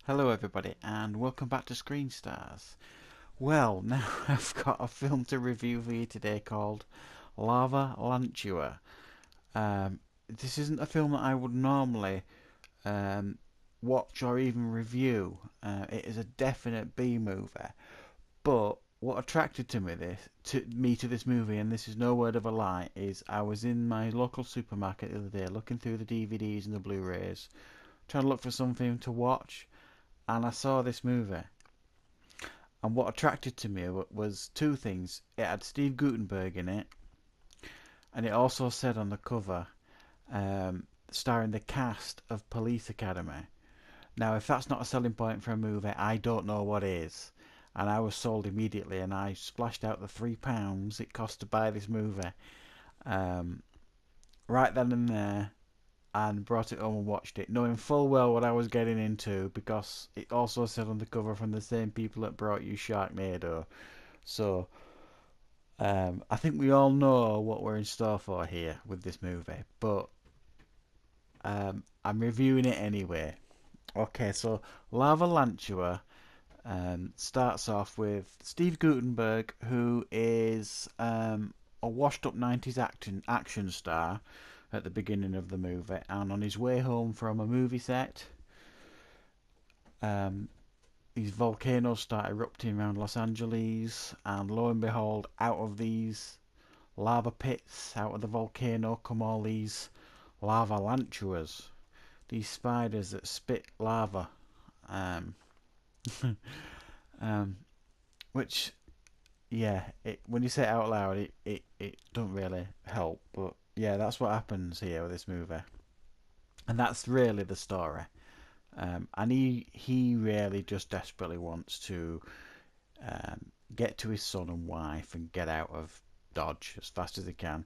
Hello everybody and welcome back to Screen Stars. Well, now I've got a film to review for you today called Lavalantula. This isn't a film that I would normally um, watch or even review. It is a definite B movie. But what attracted me to this movie, and this is no word of a lie, is I was in my local supermarket the other day looking through the DVDs and the Blu-rays, trying to look for something to watch, and I saw this movie. And what attracted to me was two things. It had Steve Guttenberg in it, and it also said on the cover, starring the cast of Police Academy. Now, if that's not a selling point for a movie, I don't know what is. And I was sold immediately, and I splashed out the £3 it cost to buy this movie um, right then and there, and brought it home and watched it, knowing full well what I was getting into because it also said on the cover from the same people that brought you Sharknado. So I think we all know what we're in store for here with this movie, but I'm reviewing it anyway. Okay, so Lavalantula starts off with Steve Guttenberg, who is a washed-up 90s action star at the beginning of the movie, and on his way home from a movie set, um, these volcanoes start erupting around Los Angeles, and lo and behold, out of these lava pits, out of the volcano, come all these lavalantulas, these spiders that spit lava, um, um, which, yeah, when you say it out loud, it don't really help, but yeah, that's what happens here with this movie, and that's really the story. And he really just desperately wants to get to his son and wife and get out of Dodge as fast as he can.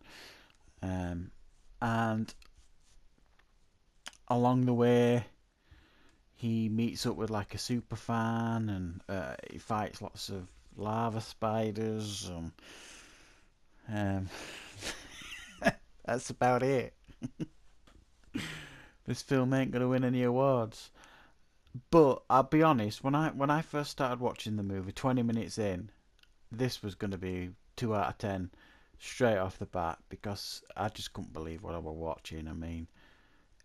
Um, and along the way, he meets up with like a super fan, and he fights lots of lava spiders. Um, that's about it. This film ain't gonna win any awards. But I'll be honest, when I first started watching the movie, 20 minutes in, this was going to be 2 out of 10 straight off the bat because I just couldn't believe what I was watching. I mean,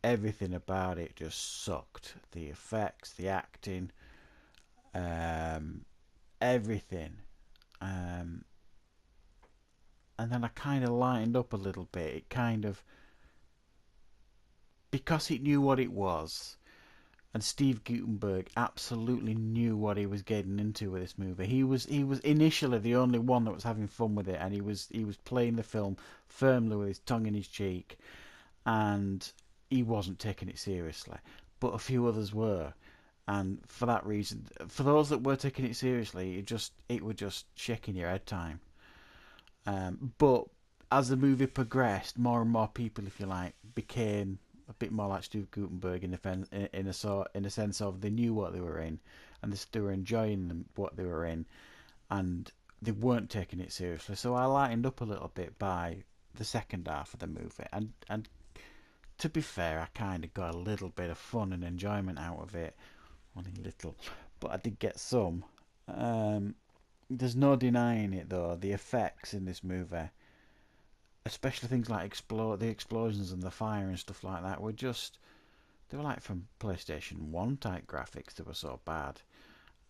everything about it just sucked. The effects, the acting, um, everything. Um, and then I kind of lightened up a little bit. It kind of, because it knew what it was, and Steve Guttenberg absolutely knew what he was getting into with this movie. He was initially the only one that was having fun with it, and he was playing the film firmly with his tongue in his cheek, and he wasn't taking it seriously. But a few others were, and for that reason, for those that were taking it seriously, it was just shaking your head time. But as the movie progressed, more and more people, if you like, became a bit more like Steve Guttenberg in a sense of they knew what they were in, and they were enjoying what they were in, and they weren't taking it seriously. So I lightened up a little bit by the second half of the movie, and to be fair, I kind of got a little bit of fun and enjoyment out of it, only little, but I did get some. Um, there's no denying it though. The effects in this movie, especially things like the explosions and the fire and stuff like that, they were like from PlayStation 1 type graphics. They were so bad.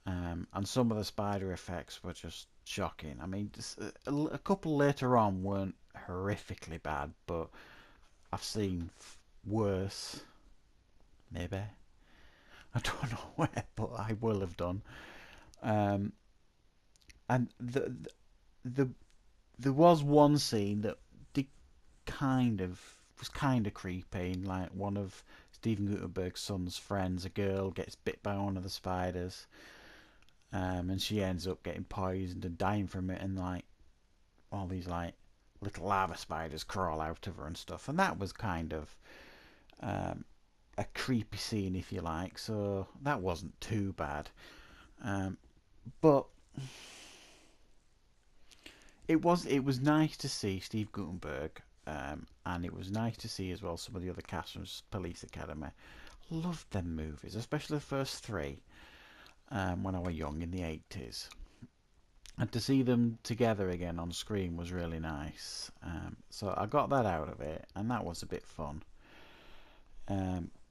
And some of the spider effects were just shocking. I mean, a couple later on weren't horrifically bad, but I've seen worse. Maybe. I don't know where, but I will have done. Um, and the there was one scene that did kind of was kind of creepy. Like one of Stephen Gutenberg's son's friends, a girl, gets bit by one of the spiders, and she ends up getting poisoned and dying from it, and like all these like little lava spiders crawl out of her and stuff, and that was kind of um, a creepy scene, if you like. So that wasn't too bad, but it was nice to see Steve Guttenberg, and it was nice to see as well some of the other cast from Police Academy. Loved them movies, especially the first three, when I was young in the 80s. And to see them together again on screen was really nice. So I got that out of it, and that was a bit fun.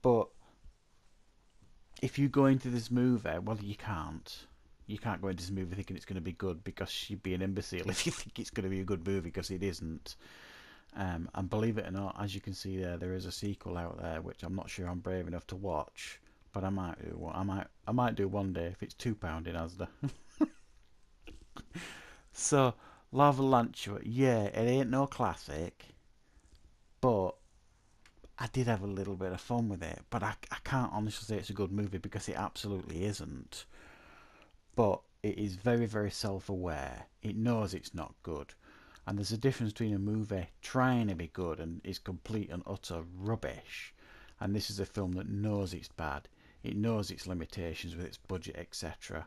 But if you go into this movie, well, you can't. You can't go into this movie thinking it's going to be good, because you'd be an imbecile if you think it's going to be a good movie, because it isn't. And believe it or not, as you can see there is a sequel out there which I'm not sure I'm brave enough to watch, but I might do. I might do one day if it's £2 in Asda. So, Lavalantula, yeah, it ain't no classic, but I did have a little bit of fun with it. But I can't honestly say it's a good movie, because it absolutely isn't. But it is very, very self-aware. It knows it's not good. And there's a difference between a movie trying to be good and is complete and utter rubbish, and this is a film that knows it's bad. It knows its limitations with its budget, etc.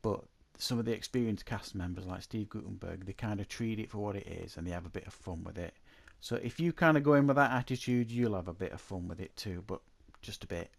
But some of the experienced cast members, like Steve Guttenberg, they kind of treat it for what it is, and they have a bit of fun with it. So if you kind of go in with that attitude, you'll have a bit of fun with it too, but just a bit.